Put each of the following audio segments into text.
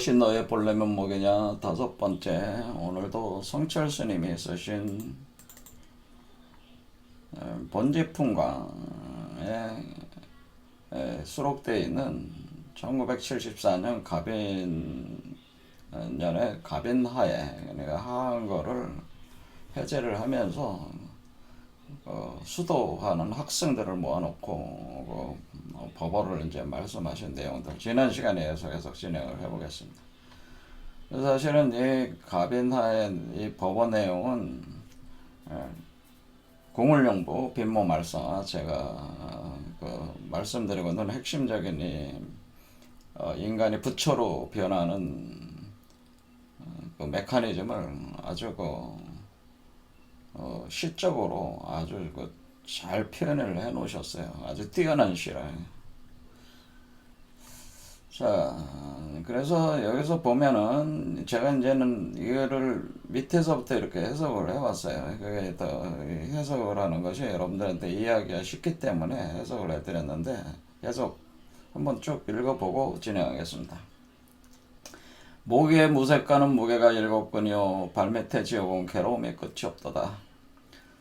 무엇이 너의 본래 면목이냐. 다섯 번째, 오늘도 성철 스님이 쓰신 본지풍광에 수록되어 있는 1974년 갑인년에 갑인하에, 그러니까 하한 거를 해제를 하면서 수도하는 학생들을 모아놓고 법어를 이제 말씀하신 내용들 지난 시간에 계속 진행을 해보겠습니다. 사실은 이 갑인하의 이 법어 내용은 공울영부 빈모 말성아, 제가 말씀드리고 있는 핵심적인 이 인간이 부처로 변하는 그 메커니즘을 아주 시적으로 아주 잘 표현을 해 놓으셨어요. 아주 뛰어난 시라. 자, 그래서 여기서 보면은 제가 이제는 이거를 밑에서부터 이렇게 해석을 해왔어요. 그게 더 해석을 하는 것이 여러분들한테 이해하기가 쉽기 때문에 해석을 해드렸는데 계속 한번 쭉 읽어보고 진행하겠습니다. 모기의 무색가는 무게가 7근이요 발밑에 지어본 괴로움이 끝이 없도다.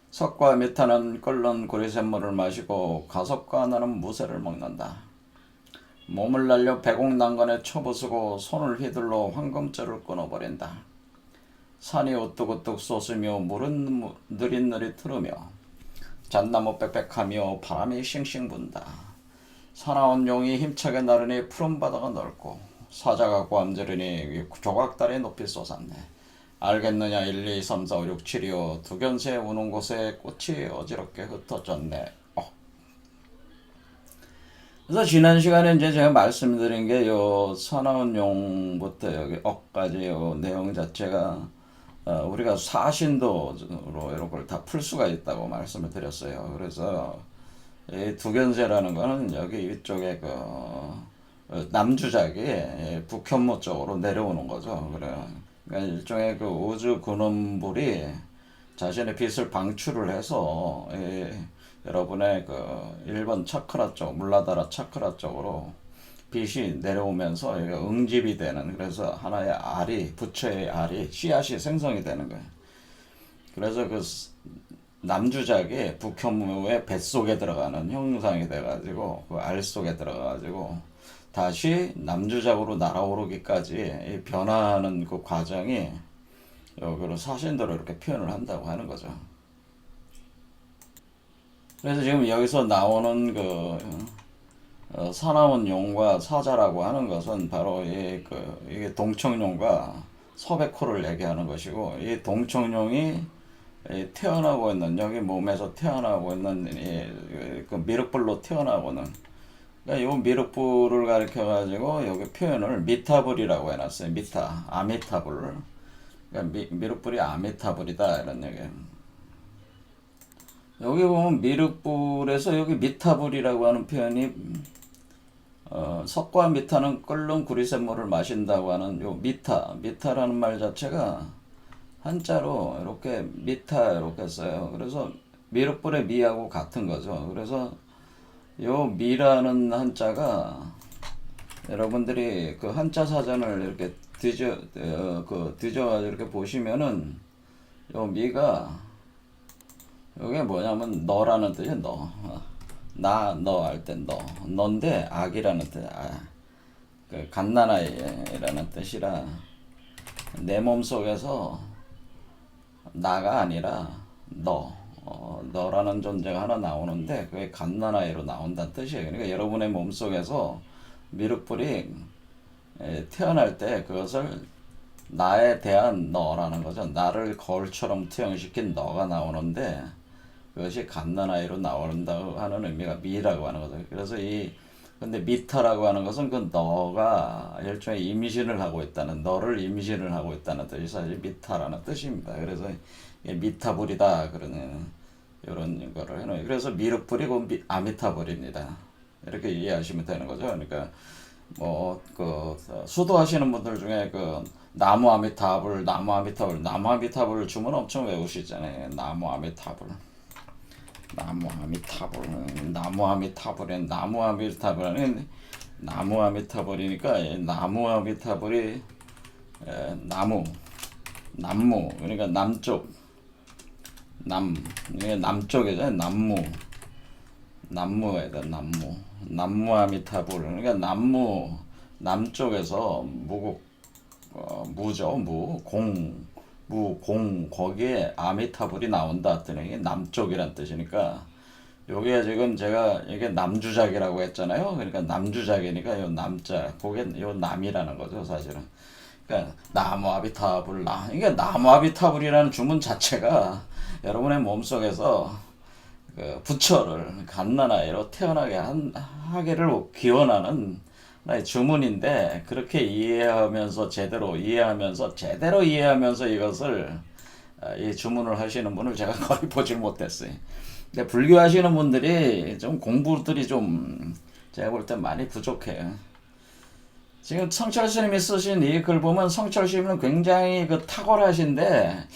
석과 미타는 끓는 구리샘물을 마시고 가석과 나는 무쇠를 먹는다. 몸을 날려 배곡난간에 쳐부수고 손을 휘둘러 황금줄을 끊어버린다. 산이 우뚝우뚝 솟으며 물은 느릿느릿 흐르며 잣나무 빽빽하며 바람이 싱싱 분다. 사나운 용이 힘차게 나르니 푸른 바다가 넓고 사자가 꽌지르니 조각달이 높이 솟았네. 알겠느냐 1, 2, 3, 4, 5, 6, 7이요 두견새 우는 곳에 꽃이 어지럽게 흩어졌네. 그래서 지난 시간에 이제 제가 말씀드린 게 요 사나운 용부터 여기 억까지 요 내용 자체가 우리가 사신도로 이런 걸 다 풀 수가 있다고 말씀을 드렸어요. 그래서 이 두견새라는 거는 여기 이쪽에 남주작이 북현무 쪽으로 내려오는 거죠. 그러니까 일종의 그 우주 근원불이 자신의 빛을 방출을 해서 여러분의 그 1번 차크라 쪽, 물라다라 차크라 쪽으로 빛이 내려오면서 응집이 되는, 그래서 하나의 알이, 부처의 알이, 씨앗이 생성이 되는 거예요. 그래서 그 남주작이 북현무의 뱃속에 들어가는 형상이 돼가지고 그 알 속에 들어가가지고 다시 남주작으로 날아오르기까지 변화하는 그 과정이 여기로 사신도로 이렇게 표현을 한다고 하는 거죠. 그래서 지금 여기서 나오는 사나운 용과 사자라고 하는 것은 바로 이게 동청룡과 서백호를 얘기하는 것이고, 이 동청룡이 태어나고 있는, 여기 몸에서 태어나고 있는 그 미륵불로 태어나고는, 그러니까 이 미륵불을 가리켜 가지고 여기 표현을 미타불이라고 해놨어요. 아미타불. 그러니까 미륵불이 아미타불이다 이런 얘기예요. 여기 보면 미륵불에서 여기 미타불이라고 하는 표현이 석과 미타는 끓는 구리샘물을 마신다고 하는 요 미타라는 말 자체가 한자로 이렇게 미타 이렇게 써요. 그래서 미륵불의 미하고 같은 거죠. 그래서 요 미라는 한자가 여러분들이 그 한자 사전을 이렇게 뒤져가지고 이렇게 보시면은 요 미가 이게 뭐냐면 너라는 뜻이야. 너 할 때 너인데 악이라는 뜻. 그 갓난아이라는 뜻이라 내 몸속에서 나가 아니라 너라는 존재가 하나 나오는데 그게 갓난아이로 나온다는 뜻이에요. 그러니까 여러분의 몸속에서 미륵불이 태어날 때 그것을 나에 대한 너라는 거죠. 나를 거울처럼 투영시킨 너가 나오는데 그것이 갓난아이로 나온다고 하는 의미가 미라고 하는 거죠. 그래서 근데 미타라고 하는 것은 그 너가 일종의 임신을 하고 있다는, 너를 임신을 하고 있다는 뜻이 사실 미타라는 뜻입니다. 그래서 미타불이다 그러는 이런 거를 해놓어요. 그래서 미륵불이고 아미타불입니다. 이렇게 이해하시면 되는 거죠. 그러니까 수도하시는 분들 중에 나무 아미타불을 주문 엄청 외우시잖아요. 나무 아미타불은 나무 아미타불이니까 이 나무 아미타불이 나무, 남무 그러니까 남쪽, 이게 남쪽이죠. 남무에다 남무 아미타불 그러니까 남쪽에서 무죠. 공 거기에 아미타불이 나온다 했더니 이게 남쪽이란 뜻이니까 요게 지금 제가 이게 남주작이라고 했잖아요. 그러니까 남주작이니까 요 남자 그게 요 남이라는 거죠 사실은. 그러니까 나무 아비타불 이게 나무 아비타불이라는 주문 자체가 여러분의 몸속에서 그 부처를 갓난아이로 태어나게 하기를 기원하는 하나의 주문인데 그렇게 제대로 이해하면서 이것을 이 주문을 하시는 분을 제가 거의 보질 못했어요. 근데 불교 하시는 분들이 좀 공부들이 좀 제가 볼 때 많이 부족해요. 지금 성철 스님이 쓰신 이 글 보면 성철 스님은 굉장히 그 탁월하신데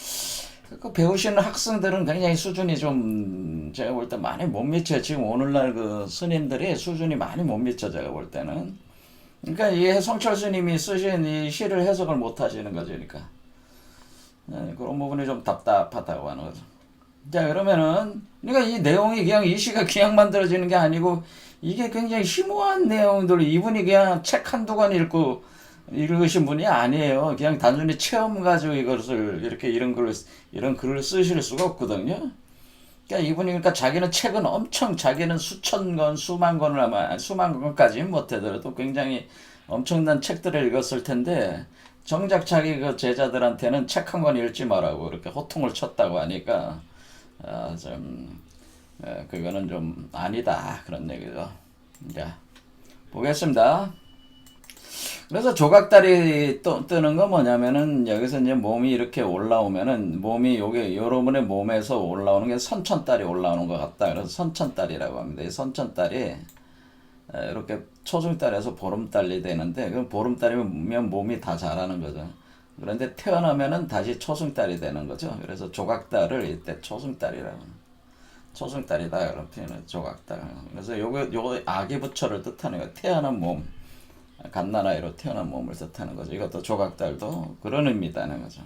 그 배우시는 학생들은 굉장히 수준이 좀 제가 볼 때 많이 못 미쳐요. 지금 오늘날 그 스님들이 수준이 많이 못 미쳐 제가 볼 때는. 그러니까 이 성철 스님이 쓰신 이 시를 해석을 못 하시는 거죠. 그러니까 그런 부분이 좀 답답하다고 하는 거죠. 자 그러면은 그러니까 이 내용이 그냥 이 시가 그냥 만들어지는 게 아니고 이게 굉장히 심오한 내용들 이분이 그냥 책 한두 권 읽으신 분이 아니에요. 그냥 단순히 체험 가지고 이것을 이렇게 이런 글을 쓰실 수가 없거든요. 그러니까 이분이 그러니까 자기는 책은 엄청 자기는 수천 권 수만 권을 아마 수만 권까지는 못하더라도 굉장히 엄청난 책들을 읽었을 텐데 정작 자기 그 제자들한테는 책 한 권 읽지 말라고 이렇게 호통을 쳤다고 하니까 좀 그거는 좀 아니다 그런 얘기죠. 자 보겠습니다. 그래서 조각달이 뜨는 거 뭐냐면은 여기서 이제 몸이 이렇게 올라오면은 몸이 요게 여러분의 몸에서 올라오는 게 선천달이 올라오는 것 같다. 그래서 선천달이라고 합니다. 이 선천달이 이렇게 초승달에서 보름달이 되는데 그 보름달이면 몸이 다 자라는 거죠. 그런데 태어나면은 다시 초승달이 되는 거죠. 그래서 조각달을 이때 초승달이라고 초승달이다 그런 표현을 조각달. 그래서 요거 아기 부처를 뜻하는 거 태어난 몸. 갓난아이로 태어난 몸을 뜻하는 거죠. 이것도 조각달도 그런 의미다는 거죠.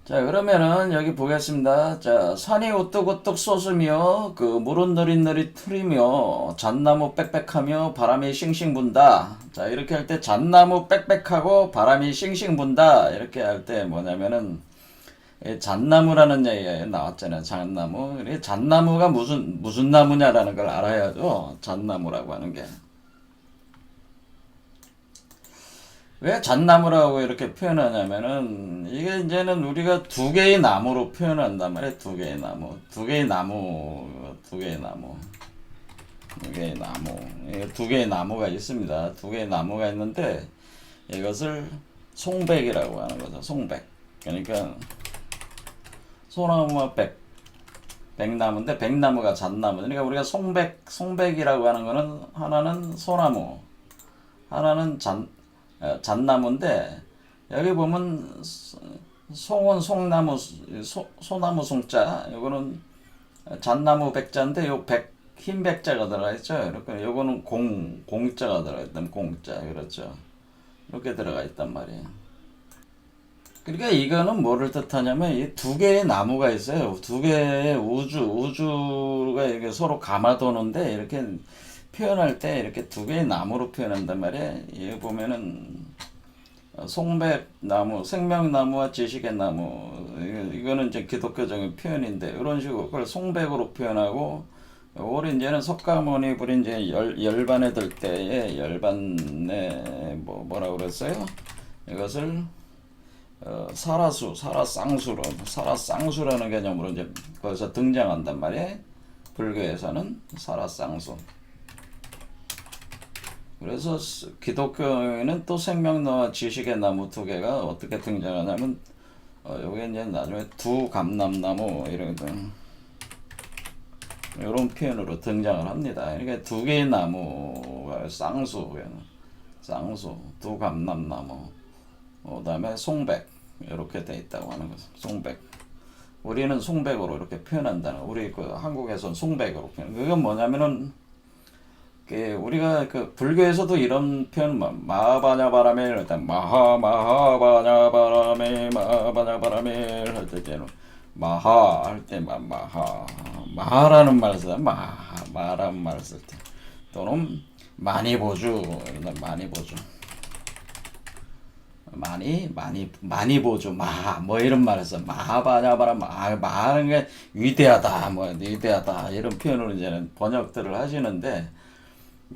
자 그러면은 여기 보겠습니다. 자 산이 우뚝우뚝 솟으며 그 물은 느릿느릿 흐리며 잣나무 빽빽하며 바람이 싱싱 분다. 자 이렇게 할 때 잣나무 빽빽하고 바람이 싱싱 분다 이렇게 할 때 뭐냐면은 잣나무라는 얘기가 나왔잖아요. 잣나무. 잣나무가 무슨 나무냐라는 걸 알아야죠. 잣나무라고 하는 게. 왜 잣나무라고 이렇게 표현하냐면은 이게 이제는 우리가 두 개의 나무로 표현한단 말이에요. 두 개의 나무. 두 개의 나무가 있습니다. 두 개의 나무가 있는데 이것을 송백이라고 하는 거죠. 송백. 그러니까 소나무와 백나무인데 백나무가 잣나무. 그러니까 우리가 송백이라고 하는 거는 하나는 소나무, 하나는 잣나무인데 여기 보면 송은 송나무 소나무 송자 요거는 잣나무 백자인데 요 흰 백자가 들어가 있죠. 이렇게 요거는 공자가 들어가 있단 공자 그렇죠. 이렇게 들어가 있단 말이에요. 그러니까 이거는 뭐를 뜻하냐면 이 두 개의 나무가 있어요. 두 개의 우주가 이렇게 서로 감아도는데 이렇게 표현할 때 이렇게 두 개의 나무로 표현한단 말이에요. 여기 보면은 송백나무, 생명나무와 지식의 나무 이거는 이제 기독교적인 표현인데 이런 식으로 그걸 송백으로 표현하고 우리 이제는 석가모니 불이 이제 열반에 들 때에 열반에 뭐라고 그랬어요? 이것을 사라쌍수라는 개념으로 이제 거기서 등장한단 말이에요. 불교에서는 사라쌍수. 그래서 기독교에는 또 생명나무와 지식의 나무 두 개가 어떻게 등장하냐면 여기 이제 나중에 두감람나무 이런 표현으로 등장을 합니다. 그러니까 두 개의 나무가 쌍수, 두감람나무, 그다음에 송백 이렇게 돼 있다고 하는 거죠. 송백. 우리는 송백으로 이렇게 표현한다는. 우리 그 한국에서는 송백으로 표현. 그건 뭐냐면은 우리가 그 불교에서도 이런 표현 마하바냐바라멜 일단 마하바냐바라멜 마하바냐바라멜 할 때 마하 할 때 마하라는 말을 쓰다 마라는 말을 쓸 때 또는 많이 보주 이런 많이 보주 많이 보주 뭐 이런 말을 써 마하바냐바라 마하는 게 위대하다 위대하다 이런 표현으로 이제는 번역들을 하시는데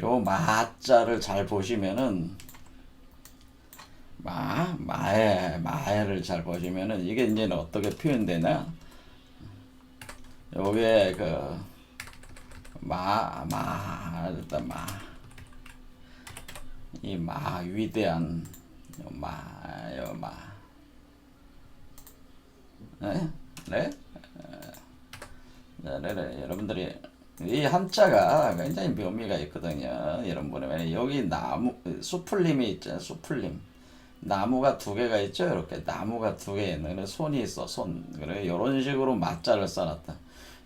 요 마자를 잘 보시면은 마에를 잘 보시면은 이게 이제 어떻게 표현되나? 요게 그 일단 위대한 네? 네? 네, 여러분들이 이 한자가 굉장히 묘미가 있거든요. 여러분 보면 여기 나무 수풀림이 있잖아요. 수풀림 나무가 두 개가 있죠. 이렇게 나무가 두 개 있는 손이 있어. 손 그래 이런 식으로 맞자를 써놨다.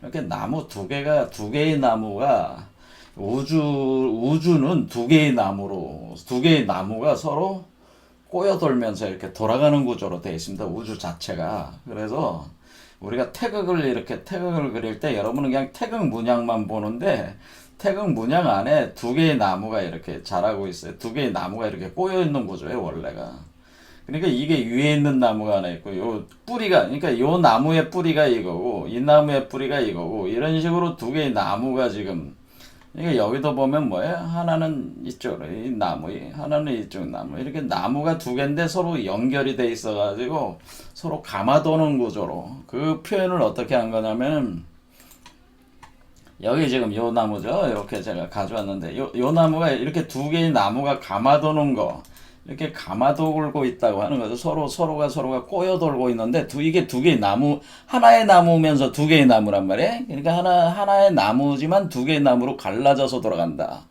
이렇게 나무 두 개의 나무가 우주는 두 개의 나무가 서로 꼬여돌면서 이렇게 돌아가는 구조로 되어 있습니다. 우주 자체가. 그래서 우리가 태극을 그릴 때 여러분은 그냥 태극 문양만 보는데 태극 문양 안에 두 개의 나무가 이렇게 자라고 있어요. 두 개의 나무가 이렇게 꼬여 있는 구조예요, 원래가. 그러니까 이게 위에 있는 나무가 하나 있고 요 뿌리가 그러니까 요 나무의 뿌리가 이거고 이 나무의 뿌리가 이거고 이런 식으로 두 개의 나무가 지금 그러니까 여기도 보면 뭐예요? 하나는 이쪽으로 이 나무, 하나는 이쪽 나무 이렇게 나무가 두 개인데 서로 연결이 돼 있어 가지고 서로 감아도는 구조로 그 표현을 어떻게 한 거냐면 여기 지금 요 나무죠. 이렇게 제가 가져왔는데 요 나무가 이렇게 두 개의 나무가 감아도는 거 이렇게 감아돌고 있다고 하는 거죠. 서로가 꼬여 돌고 있는데 이게 두 개의 나무 하나의 나무면서 두 개의 나무란 말이에요. 그러니까 하나의 나무지만 두 개의 나무로 갈라져서 돌아간다.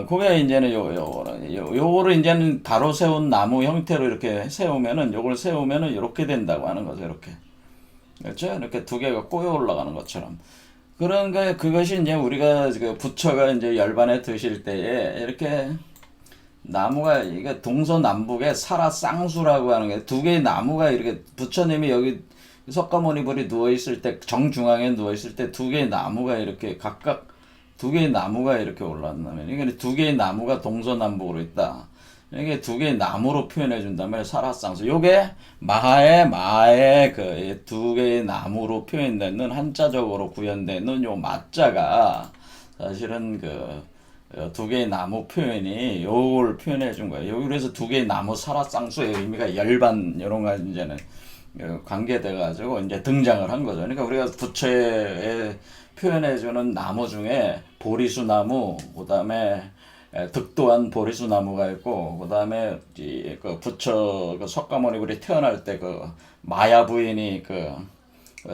그게 이제는 요거를 이제는 바로 세운 나무 형태로 이렇게 세우면은 요걸 세우면은 이렇게 된다고 하는 거죠. 이렇게 그렇죠? 이렇게 두 개가 꼬여 올라가는 것처럼. 그런가 그것이 이제 우리가 그 부처가 이제 열반에 드실 때에 이렇게 나무가 이게 동서남북에 살아쌍수라고 하는 게 두 개의 나무가 이렇게 부처님이 여기 석가모니불이 누워 있을 때 정중앙에 누워 있을 때 두 개의 나무가 이렇게 각각 두 개의 나무가 이렇게 올라왔다면 이게 두 개의 나무가 동서남북으로 있다. 이게 두 개의 나무로 표현해 준다면 살아쌍수. 요게 마의 그 두 개의 나무로 표현되는 한자적으로 구현되는 요 마자가 사실은 두 개의 나무 표현이 요걸 표현해 준 거예요. 그래서 두 개의 나무 살아쌍수의 의미가 열반 이런 거 이제는 관계돼 가지고 이제 등장을 한 거죠. 그러니까 우리가 부처에 표현해 주는 나무 중에 보리수 나무, 그다음에 득도한 보리수 나무가 있고, 그다음에 그 부처 그 석가모니불이 태어날 때 그 마야 부인이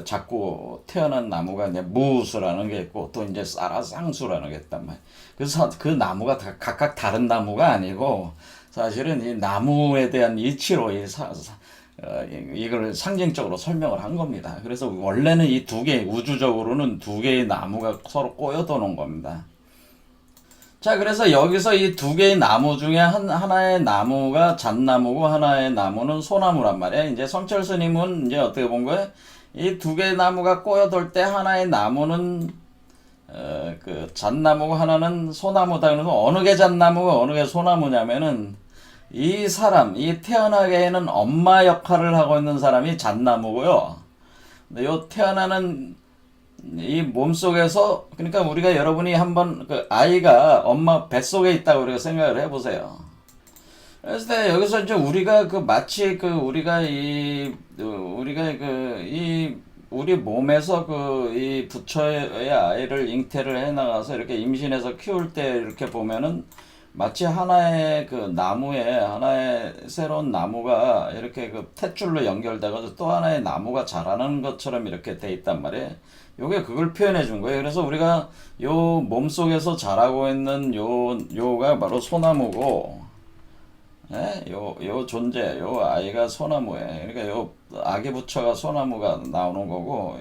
자꾸 태어난 나무가 이제 무수라는 게 있고 또 이제 쌀아쌍수라는 게 있단 말이에요. 그래서 그 나무가 각각 다른 나무가 아니고 사실은 이 나무에 대한 이치로 이걸 상징적으로 설명을 한 겁니다. 그래서 원래는 이 두 개, 우주적으로는 두 개의 나무가 서로 꼬여도는 겁니다. 자, 그래서 여기서 이 두 개의 나무 중에 하나의 나무가 잣나무고 하나의 나무는 소나무란 말이에요. 이제 성철 스님은 이제 어떻게 본 거예요? 이 두 개의 나무가 꼬여돌 때 하나의 나무는 그 잣나무고 하나는 소나무다. 그러면 어느 게 잣나무고 어느 게 소나무냐면은 이 태어나게에는 엄마 역할을 하고 있는 사람이 잣나무고요. 근데 요 태어나는 이 몸속에서 그러니까 우리가 여러분이 한번 그 아이가 엄마 뱃속에 있다고 우리가 생각을 해보세요. 그래서 여기서 이제 우리가 마치 우리 몸에서 이 부처의 아이를 잉태를 해 나가서 이렇게 임신해서 키울 때 이렇게 보면은 마치 하나의 하나의 새로운 나무가 이렇게 탯줄로 연결돼가지고 또 하나의 나무가 자라는 것처럼 이렇게 돼 있단 말이에요. 요게 그걸 표현해 준 거예요. 그래서 우리가 요 몸속에서 자라고 있는 요가 바로 소나무고, 예? 요 존재, 요 아이가 소나무예요. 그러니까 요 아기 부처가 소나무가 나오는 거고,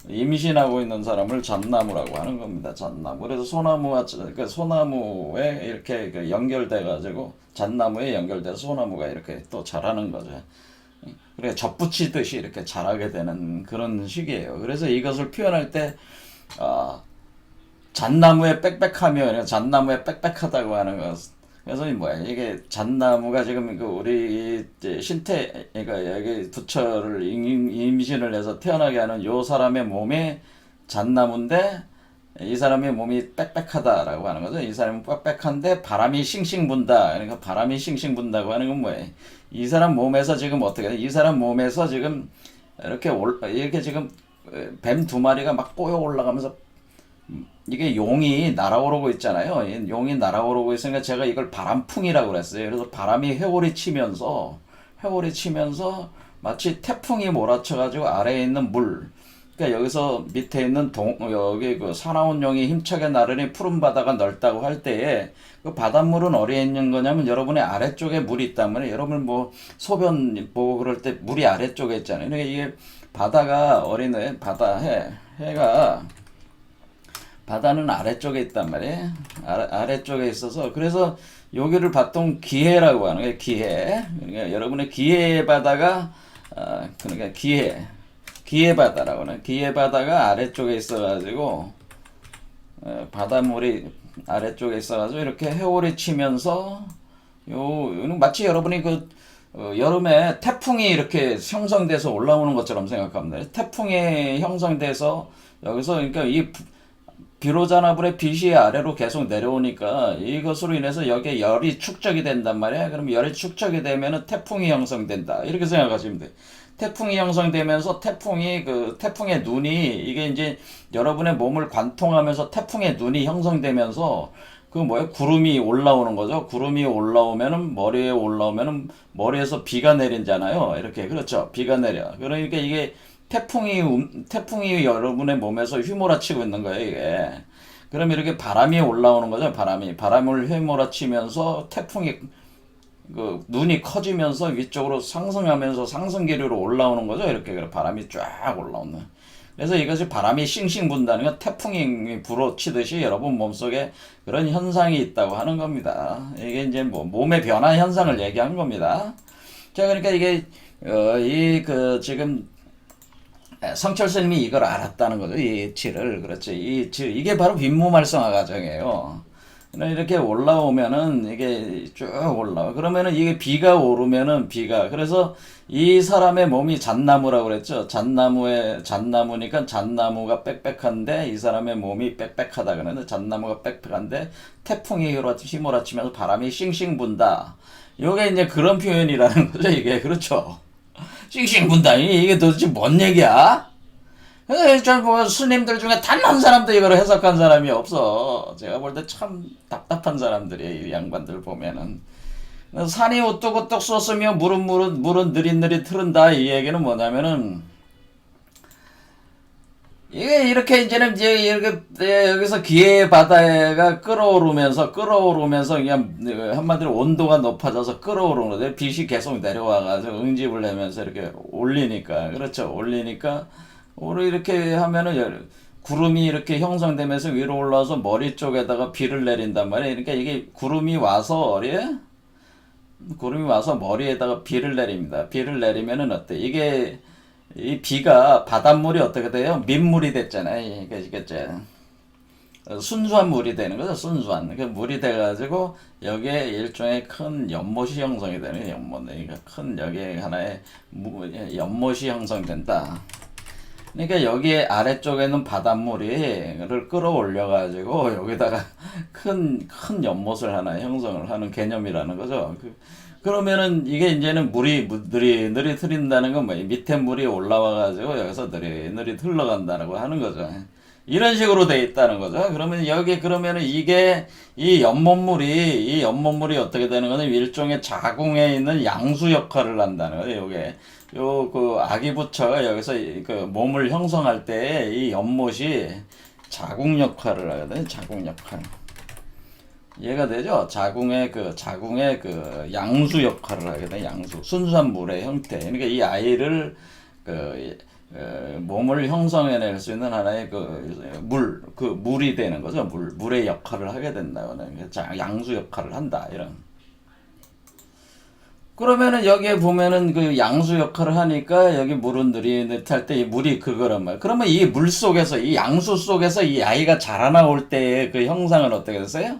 임신하고 있는 사람을 잣나무라고 하는 겁니다. 잣나무. 그래서 소나무와 그 소나무에 이렇게 그 연결돼 가지고 잣나무에 연결돼서 소나무가 이렇게 또 자라는 거죠. 그래 접붙이듯이 이렇게 자라게 되는 그런 시기예요. 그래서 이것을 표현할 때 잣나무에 빽빽하며 잣나무에 빽빽하다고 하는 것. 그래서 뭐야 이게 잣나무가 지금 그 우리 이제 신태 그러니까 여기 부처를 임신을 해서 태어나게 하는 요 사람의 몸이 잣나무인데 이 사람의 몸이 빽빽하다라고 하는 거죠. 이 사람은 빽빽한데 바람이 싱싱 분다. 그러니까 바람이 싱싱 분다고 하는 건 뭐예요? 이 사람 몸에서 지금 어떻게 이 사람 몸에서 지금 이렇게 지금 뱀 두 마리가 막 꼬여 올라가면서 이게 용이 날아오르고 있잖아요. 용이 날아오르고 있으니까 제가 이걸 바람풍이라고 그랬어요. 그래서 바람이 회오리 치면서 마치 태풍이 몰아쳐가지고 아래에 있는 물, 그러니까 여기서 밑에 있는 여기 그 사나운 용이 힘차게 나르니 푸른 바다가 넓다고 할 때에 그 바닷물은 어디에 있는 거냐면 여러분의 아래쪽에 물이 있단 말이에요. 여러분 뭐 소변 보고 그럴 때 물이 아래쪽에 있잖아요. 그러니까 이게 바다가 어린애 해가 바다는 아래쪽에 있단 말이에요. 아래쪽에 있어서 그래서 여기를 봤던 기해라고 하는 거예요. 기해. 그러니까 여러분의 기해 바다가 그러니까 기해 바다라고 하는 기해 바다가 아래쪽에 있어가지고 바닷물이 아래쪽에 있어가지고 이렇게 회오리 치면서 마치 여러분이 그 여름에 태풍이 이렇게 형성돼서 올라오는 것처럼 생각하면 돼요. 태풍이 형성돼서 여기서 그러니까 이 비로자나불의 빛이 아래로 계속 내려오니까 이것으로 인해서 여기에 열이 축적이 된단 말이야. 그럼 열이 축적이 되면은 태풍이 형성된다. 이렇게 생각하시면 돼. 태풍이 형성되면서 태풍의 눈이 이게 이제 여러분의 몸을 관통하면서 태풍의 눈이 형성되면서 그 뭐야 구름이 올라오는 거죠. 구름이 올라오면은 머리에 올라오면은 머리에서 비가 내린잖아요. 이렇게 그렇죠. 비가 내려. 그러니까 이게 태풍이 여러분의 몸에서 휘몰아치고 있는 거예요, 이게. 그럼 이렇게 바람이 올라오는 거죠, 바람을 휘몰아치면서 태풍이, 눈이 커지면서 위쪽으로 상승하면서 상승기류로 올라오는 거죠, 이렇게. 바람이 쫙 올라오는. 그래서 이것이 바람이 싱싱 분다는 건 태풍이 불어치듯이 여러분 몸속에 그런 현상이 있다고 하는 겁니다. 이게 이제 뭐, 몸의 변화 현상을 얘기하는 겁니다. 자, 그러니까 이게, 지금, 성철 스님이 이걸 알았다는 거죠. 이 질을. 그렇죠. 이게 바로 빈무말성화 과정이에요. 이렇게 올라오면은 이게 쭉 올라와. 그러면은 이게 비가 오르면은 그래서 이 사람의 몸이 잣나무라고 그랬죠. 잣나무니까 잣나무가 빽빽한데 이 사람의 몸이 빽빽하다 그러는데 잣나무가 빽빽한데 태풍이 휘몰아치면서 바람이 싱싱 분다. 요게 이제 그런 표현이라는 거죠. 이게 그렇죠. 싱싱 분다. 이게 도대체 뭔 얘기야? 뭐 스님들 중에 단 한 사람도 이걸 해석한 사람이 없어. 제가 볼 때 참 답답한 사람들이에요. 이 양반들 보면은. 산이 우뚝우뚝 솟으며 물은 느릿느릿 흐른다. 이 얘기는 뭐냐면은 이게 이렇게 이제 이렇게 여기서 기해 바다가 끓어오르면서 그냥 한마디로 온도가 높아져서 끓어오르는 거죠. 빛이 계속 내려와가지고 응집을 내면서 이렇게 올리니까 그렇죠. 올리니까 오늘 이렇게 하면은 구름이 이렇게 형성되면서 위로 올라와서 머리 쪽에다가 비를 내린단 말이에요. 그러니까 이게 구름이 와서 머리에다가 비를 내립니다. 비를 내리면은 어때? 이게 이 비가 바닷물이 어떻게 돼요? 민물이 됐잖아요. 이게 순수한 물이 되는 거죠. 순수한 그 물이 돼가지고 여기에 일종의 큰 연못이 형성이 되는 연못. 그러니까 큰 여기에 하나의 연못이 형성된다. 그러니까 여기에 아래쪽에는 바닷물을 끌어올려가지고 여기다가 큰 연못을 하나 형성을 하는 개념이라는 거죠. 그러면은 이게 이제는 물이 느릿느릿 흐른다는 건 뭐예요? 밑에 물이 올라와가지고 여기서 느릿느릿 흘러간다고 하는 거죠. 이런 식으로 돼 있다는 거죠. 그러면은 이 연못물이 어떻게 되는 거는 일종의 자궁에 있는 양수 역할을 한다는 거예요. 그 아기 부처가 여기서 그 몸을 형성할 때 이 연못이 자궁 역할을 하거든요. 자궁 역할. 이해가 되죠? 자궁의 양수 역할을 하게 돼. 양수. 순수한 물의 형태. 그러니까 이 아이를 몸을 형성해낼 수 있는 하나의 그 물이 되는 거죠. 물의 역할을 하게 된다거나 양수 역할을 한다 이런. 그러면은 여기에 보면은 그 양수 역할을 하니까 여기 물은 느릿느릿할 때 이 물이 그거란 말이야. 그러면 이 물 속에서 이 양수 속에서 이 아이가 자라나올 때의 그 형상은 어떻게 됐어요?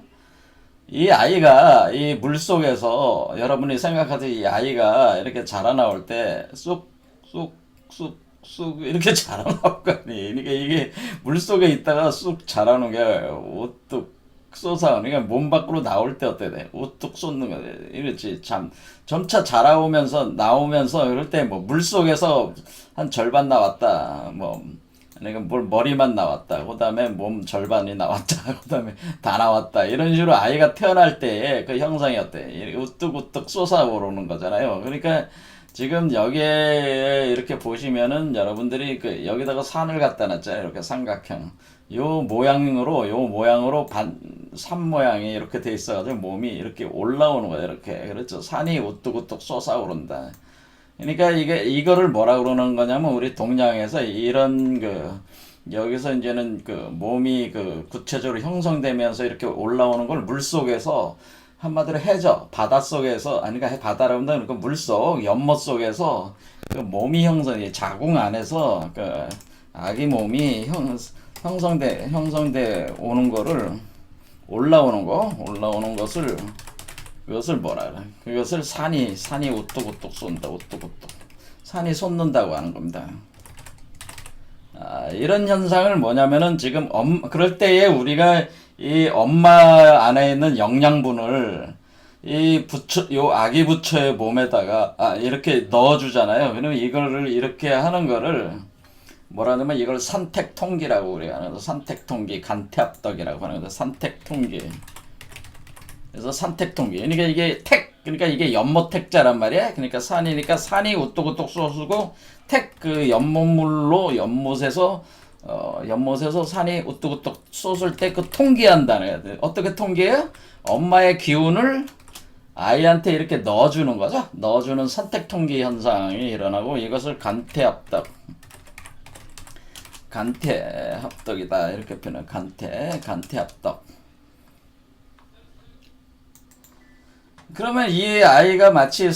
이 아이가 이 물 속에서 여러분이 생각하듯이 이 아이가 이렇게 자라나올 때 쑥, 쑥, 쑥, 쑥 이렇게 자라나올 거 아니에요. 그러니까 이게 물 속에 있다가 쑥 자라는 게 우뚝 솟아. 그러니까 몸 밖으로 나올 때 어때 돼? 우뚝 솟는 거지. 이렇지. 참 점차 자라오면서 나오면서 그럴 때 뭐 물 속에서 한 절반 나왔다. 뭐 그러니까 머리만 나왔다. 그다음에 몸 절반이 나왔다. 그다음에 다 나왔다. 이런 식으로 아이가 태어날 때의 그 형상이 어때? 우뚝우뚝 솟아오르는 거잖아요. 그러니까 지금 여기에 이렇게 보시면은 여러분들이 그 여기다가 산을 갖다 놨잖아요. 이렇게 삼각형. 요 모양으로 산 모양이 이렇게 돼 있어가지고 몸이 이렇게 올라오는 거예요. 이렇게. 그렇죠. 산이 우뚝우뚝 솟아오른다. 그러니까 이거를 뭐라 그러는 거냐면 우리 동양에서 이런 여기서 이제는 그 몸이 그 구체적으로 형성되면서 이렇게 올라오는 걸 물속에서 한마디로 해저 바닷속에서 아니 그러니까 바다라고 하면 그 물속 연못 속에서 그 몸이 형성이 자궁 안에서 그 아기 몸이 형성돼 오는 거를 올라오는 것을 그것을 뭐라 그래? 그것을 산이 우뚝우뚝 쏜다, 우뚝우뚝. 산이 솟는다고 하는 겁니다. 이런 현상을 뭐냐면은 지금 그럴 때에 우리가 이 엄마 안에 있는 영양분을 요 아기 부처의 몸에다가 이렇게 넣어주잖아요. 그러면 이거를 이렇게 하는 거를 뭐라 하면 이걸 산택통기라고 우리가 하는 거. 산택통기, 간태합덕이라고 하는 거. 산택통기. 그래서 산택통기. 그러니까 그러니까 이게 연못택자란 말이야. 그러니까 산이니까 산이 우뚝우뚝 솟고 그 연못에서 산이 우뚝우뚝 솟을 때 그 통기한다는 거야. 어떻게 통기해요? 엄마의 기운을 아이한테 이렇게 넣어주는 거죠. 넣어주는 산택통기 현상이 일어나고 이것을 간태합덕이다. 이렇게 표현해. 간태합덕. 그러면 이 아이가 마치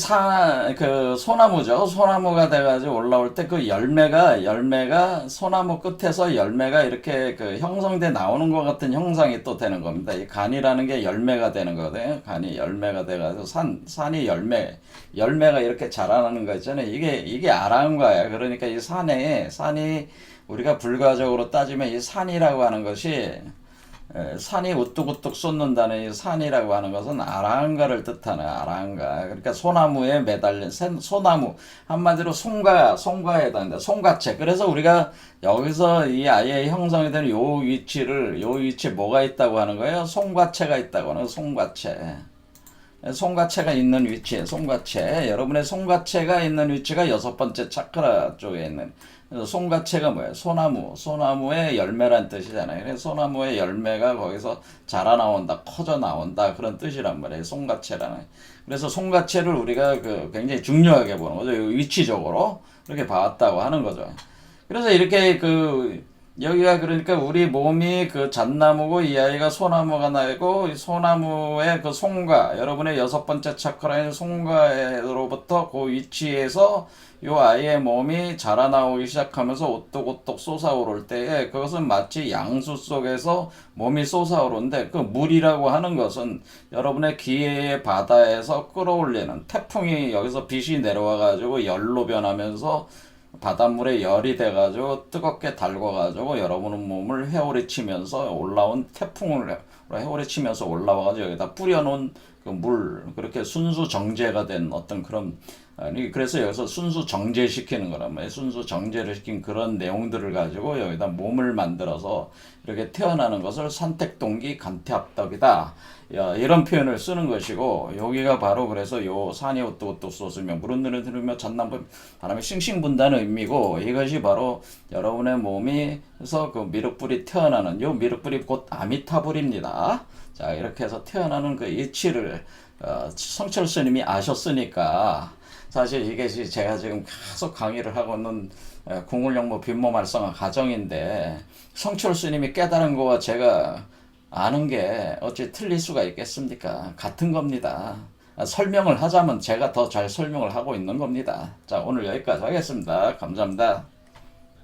소나무죠. 소나무가 돼가지고 올라올 때 그 열매가 소나무 끝에서 열매가 이렇게 그 형성돼 나오는 것 같은 형상이 또 되는 겁니다. 이 간이라는 게 열매가 되는 거거든요. 간이 열매가 돼가지고 산이 열매가 이렇게 자라나는 거 있잖아요. 이게 아랑과야. 그러니까 이 산이 우리가 불가적으로 따지면 이 산이라고 하는 것이 산이 우뚝우뚝 솟는다는 이 산이라고 하는 것은 아랑가를 뜻하는 아랑가. 그러니까 소나무에 매달린 소나무 한마디로 송가에 해당된다. 송가채. 그래서 우리가 여기서 이 아이의 형성이 되는 요 위치에 뭐가 있다고 하는 거예요? 송가채가 있다고 하는 송가채. 송가채가 있는 위치에 송가채. 여러분의 송가채가 있는 위치가 6번째 차크라 쪽에 있는. 그래서 송가채가 뭐예요? 소나무의 열매란 뜻이잖아요. 그래서 소나무의 열매가 거기서 자라나온다, 커져 나온다 그런 뜻이란 말이에요. 송가채라는. 그래서 송가채를 우리가 굉장히 중요하게 보는 거죠. 위치적으로 그렇게 봐왔다고 하는 거죠. 그래서 이렇게 여기가 그러니까 우리 몸이 잣나무고 이 아이가 소나무가 나고 이 소나무의 송가 여러분의 6번째 차크라인 송가로부터 그 위치에서 요 아이의 몸이 자라나오기 시작하면서 오똑오똑 솟아오를 때에 그것은 마치 양수 속에서 몸이 솟아오르는데 그 물이라고 하는 것은 여러분의 기회의 바다에서 끌어올리는 태풍이 여기서 빛이 내려와 가지고 열로 변하면서 바닷물에 열이 돼가지고 뜨겁게 달궈가지고 여러분의 몸을 헤오리치면서 올라온 태풍을 헤오리치면서 올라와가지고 여기다 뿌려놓은 그렇게 순수 정제가 된 어떤 그런 그래서 여기서 순수 정제시키는 거란 말이에요. 순수 정제를 시킨 그런 내용들을 가지고 여기다 몸을 만들어서 이렇게 태어나는 것을 산택동기 간태합덕이다. 이런 표현을 쓰는 것이고 여기가 바로 그래서 요 산이 우뚝우뚝 솟으며 물은 느릿느릿하며 잣나무 바람이 싱싱 분다는 의미고 이것이 바로 여러분의 몸에서 미륵불이 태어나는 요 미륵불이 곧 아미타불입니다. 자 이렇게 해서 태어나는 그 이치를 성철 스님이 아셨으니까 사실 이게 제가 지금 계속 강의를 하고 있는 궁울영모 빈몸 활성화 과정인데 성철 스님이 깨달은 거와 제가 아는 게 어찌 틀릴 수가 있겠습니까? 같은 겁니다. 설명을 하자면 제가 더 잘 설명을 하고 있는 겁니다. 자, 오늘 여기까지 하겠습니다. 감사합니다.